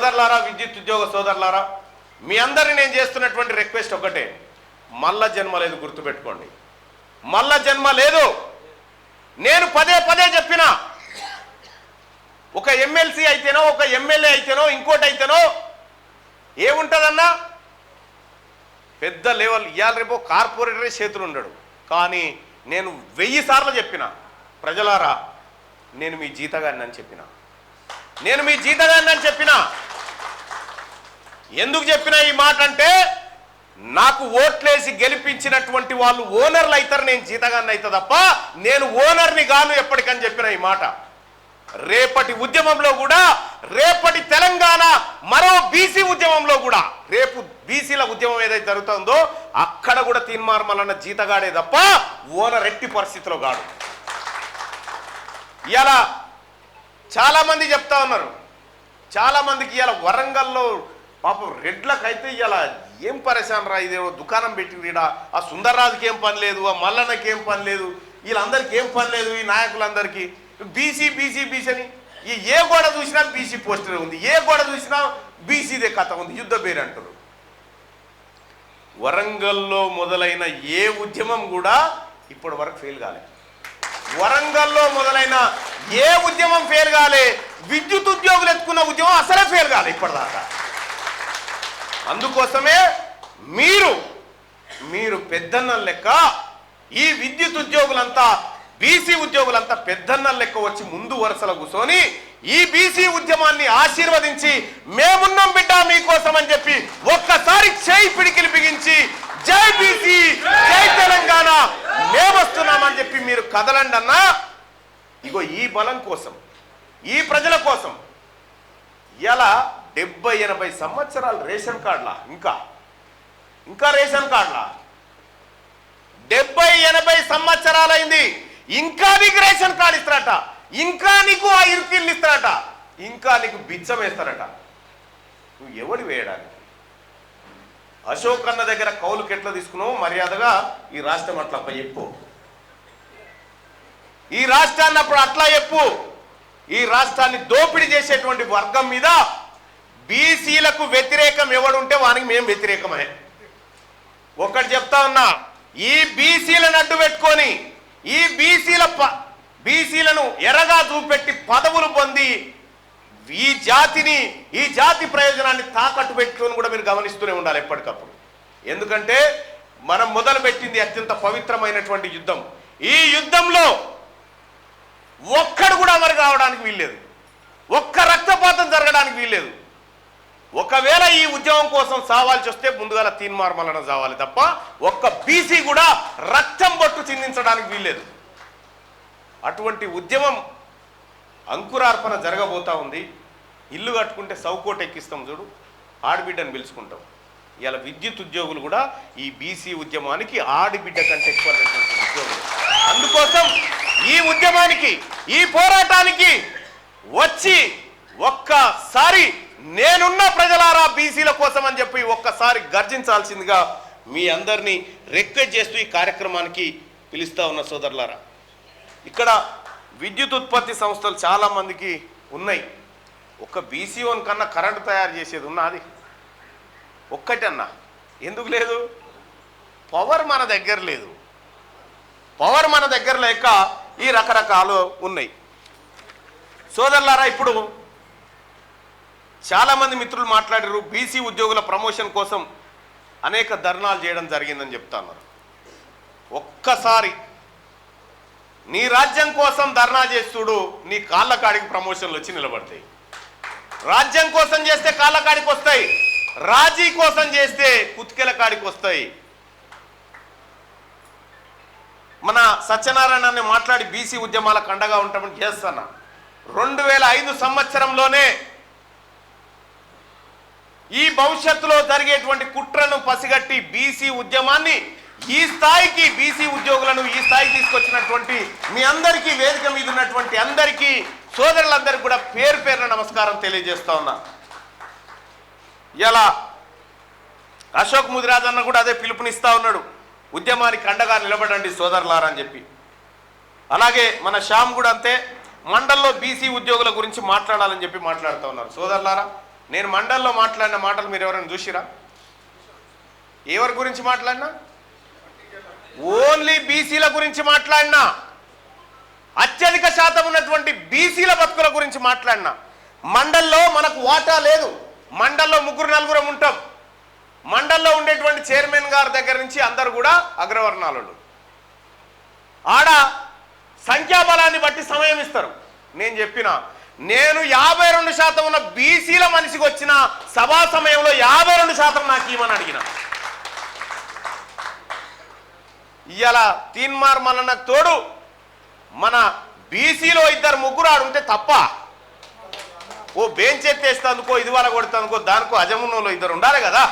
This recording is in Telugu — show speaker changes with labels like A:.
A: సోదరులారా, విద్యుత్ ఉద్యోగ సోదరులారా, మీ అందరినీ నేను చేస్తున్నటువంటి రిక్వెస్ట్ ఒకటే, మల్ల జన్మ లేదు, గుర్తుపెట్టుకోండి. మల్ల జన్మ లేదు. నేను పదే పదే చెప్పిన, ఒక ఎమ్మెల్సీ అయితేనో, ఒక ఎమ్మెల్యే అయితేనో, ఇంకోటి అయితేనో ఏముంటుందన్నా, పెద్ద లెవెల్. ఇవాళ రేపు కార్పొరేటరే చేతులు ఉండడు. కానీ నేను 1000 సార్లు చెప్పిన, ప్రజలారా నేను మీ జీతగాన్ని అని చెప్పిన, నేను మీ జీతగాన్ని అని చెప్పిన. ఎందుకు చెప్పిన ఈ మాట అంటే, నాకు ఓట్లేసి గెలిపించినటువంటి వాళ్ళు ఓనర్లు అవుతారు, నేను జీతగాన్ని అవుతా తప్ప నేను ఓనర్ని గాను ఎప్పటికని చెప్పిన ఈ మాట. రేపటి ఉద్యమంలో కూడా, రేపటి తెలంగాణ మరో బీసీ ఉద్యమంలో కూడా, రేపు బీసీల ఉద్యమం ఏదైతే జరుగుతుందో అక్కడ కూడా తీన్మార్ మల్లన్న జీతగాడే తప్ప ఓనర్ ఎట్టి పరిస్థితిలో గాడు. ఇలా చాలా మంది చెప్తా ఉన్నారు, చాలా మందికి ఇలా వరంగల్లో పాపం రెడ్లకైతే ఇలా ఏం పరేశాన్ రా, ఇదేమో దుకాణం పెట్టిందిడా, ఆ సుందర్రాజుకి ఏం పని లేదు, ఆ మల్లన్నకి ఏం పని లేదు, వీళ్ళందరికీ ఏం పని లేదు, ఈ నాయకులందరికీ బీసీ బీసీ బీసీ అని. ఏ గోడ చూసినా బీసీ పోస్టర్ ఉంది, ఏ గోడ చూసినా బీసీదే కథ ఉంది, యుద్ధ పేరు అంటారు. వరంగల్లో మొదలైన ఏ ఉద్యమం కూడా ఇప్పటి వరకు ఫెయిల్ కాలే. వరంగల్లో మొదలైన ఏ ఉద్యమం ఫెయిల్ కాలే. విద్యుత్ ఉద్యోగులు ఎత్తుకున్న ఉద్యమం అసలే ఫెయిల్ కాలే ఇప్పటిదాకా. అందుకోసమే మీరు పెద్దన్న లెక్క ఈ విద్యుత్ ఉద్యోగులంతా, బీసీ ఉద్యోగులంతా పెద్దన్న లెక్క వచ్చి ముందు వరుసలో కూర్చొని ఈ బీసీ ఉద్యమాన్ని ఆశీర్వదించి మేమున్నాం బిడ్డ మీకోసం అని చెప్పి ఒక్కసారి చేయి పిడికిలి బిగించి జై బీసీ, జై తెలంగాణ, మేమొస్తున్నామని చెప్పి మీరు కదలండి అన్నా. ఇగో ఈ బలం కోసం, ఈ ప్రజల కోసం ఇలా 70-80 సంవత్సరాలు రేషన్ కార్డులా, ఇంకా రేషన్ కార్డులా 70-80 సంవత్సరాలైంది. ఇంకా నీకు రేషన్ కార్డు ఇస్తారట, ఇంకా నీకు ఆ ఇరుకిళ్ళు ఇస్తారట, ఇంకా నీకు బిచ్చం వేస్తారట. నువ్వు ఎవడు వేయడానికి? అశోక్ అన్న దగ్గర కౌలుకి ఎట్లా తీసుకున్నావు మర్యాదగా ఈ రాష్ట్రం అట్లా చెప్పు, ఈ రాష్ట్రాన్ని అప్పుడు అట్లా చెప్పు. ఈ రాష్ట్రాన్ని దోపిడీ చేసేటువంటి వర్గం మీద బీసీలకు వ్యతిరేకం ఎవడుంటే వానికి మేము వ్యతిరేకమే. ఒకటి చెప్తా ఉన్నా, ఈ బీసీలను అడ్డు పెట్టుకొని ఈ బీసీలను ఎరగా చూపెట్టి పదవులు పొంది ఈ జాతి ప్రయోజనాన్ని తాకట్టు పెట్టుకొని కూడా మీరు గమనిస్తూనే ఉండాలి ఎప్పటికప్పుడు. ఎందుకంటే మనం మొదలుపెట్టింది అత్యంత పవిత్రమైనటువంటి యుద్ధం. ఈ యుద్ధంలో ఒక్కడు కూడా అమరు కావడానికి వీల్లేదు, ఒక్క రక్తపాతం జరగడానికి వీల్లేదు. ఒకవేళ ఈ ఉద్యమం కోసం సావాల్సి వస్తే ముందుగా తీన్మార్ మల్లన్న సావాలి తప్ప ఒక్క బీసీ కూడా రక్తం బొట్టు చిందించడానికి వీల్లేదు. అటువంటి ఉద్యమం అంకురార్పణ జరగబోతా ఉంది. ఇల్లు కట్టుకుంటే సౌకోట ఎక్కిస్తాం చూడు, ఆడబిడ్డను పిలుచుకుంటాం. ఇలా విద్యుత్ ఉద్యోగులు కూడా ఈ బీసీ ఉద్యమానికి ఆడబిడ్డ కంటే ఎక్కువ ఉద్యోగులు. అందుకోసం ఈ ఉద్యమానికి, ఈ పోరాటానికి వచ్చి ఒక్కసారి నేనున్న ప్రజలారా బీసీల కోసం అని చెప్పి ఒక్కసారి గర్జించాల్సిందిగా మీ అందరినీ రిక్వెస్ట్ చేస్తూ ఈ కార్యక్రమానికి పిలుస్తా ఉన్న సోదరులారా. ఇక్కడ విద్యుత్ ఉత్పత్తి సంస్థలు చాలామందికి ఉన్నాయి. ఒక బీసీఓన్ కన్నా కరెంటు తయారు చేసేది ఉన్నది ఒక్కటన్నా. ఎందుకు లేదు? పవర్ మన దగ్గర లేదు. పవర్ మన దగ్గర లేక ఈ రకరకాలు ఉన్నాయి సోదరులారా. ఇప్పుడు చాలామంది మిత్రులు మాట్లాడారు, బీసీ ఉద్యోగుల ప్రమోషన్ కోసం అనేక ధర్నాలు చేయడం జరిగిందని చెప్తా ఉన్నారు. ఒక్కసారి నీ రాజ్యం కోసం ధర్నా చేస్తుడు, నీ కాళ్ళ కాడికి ప్రమోషన్లు వచ్చి నిలబడతాయి. రాజ్యం కోసం చేస్తే కాళ్ళ కాడికి వస్తాయి, రాజీ కోసం చేస్తే కుత్కెల కాడికి వస్తాయి. మన సత్యనారాయణ మాట్లాడి బీసీ ఉద్యమాలకు అండగా ఉంటామని చేస్తున్నా. 2005 సంవత్సరంలోనే ఈ భవిష్యత్తులో జరిగేటువంటి కుట్రను పసిగట్టి బీసీ ఉద్యమాన్ని ఈ స్థాయికి, బీసీ ఉద్యోగులను ఈ స్థాయికి తీసుకొచ్చినటువంటి మీ అందరికీ, వేదిక మీద ఉన్నటువంటి అందరికీ, సోదరులందరికీ కూడా పేరు పేరున నమస్కారం తెలియజేస్తా ఉన్నా. ఇలా అశోక్ ముదిరాజ్ అన్న కూడా అదే పిలుపునిస్తా ఉన్నాడు, ఉద్యమానికి అండగా నిలబడండి సోదరులారా అని చెప్పి. అలాగే మన శ్యామ్ కూడా అంతే, మండల్లో బీసీ ఉద్యోగుల గురించి మాట్లాడాలని చెప్పి మాట్లాడుతూ ఉన్నారు. సోదరులారా, నేను మండల్లో మాట్లాడిన మాటలు మీరు ఎవరైనా చూసిరా? ఎవరి గురించి మాట్లాడినా? ఓన్లీ బీసీల గురించి మాట్లాడినా, అత్యధిక శాతం ఉన్నటువంటి బీసీల బతుకుల గురించి మాట్లాడినా. మండల్లో మనకు వాటా లేదు, మండల్లో 3-4 ఉంటాం. మండల్లో ఉండేటువంటి చైర్మన్ గారి దగ్గర నుంచి అందరు కూడా అగ్రవర్ణాలు. ఆడ సంఖ్యాబలాన్ని బట్టి సమయం ఇస్తారు. నేను చెప్పిన నేను 52% ఉన్న బీసీల మనిషికి వచ్చిన సభా సమయంలో 52% నాకు ఇవ్వమని అడిగిన. ఇవాళ తీన్మార్ మల్లన్నకు తోడు మన బీసీలో 2-3 ఆడుంటే తప్ప, ఓ బెంచ్ ఎత్తేస్తందుకో, ఇది వాళ్ళ కొడుతుందుకో, దానికో అజమున్నోలో 2 ఉండాలి కదా.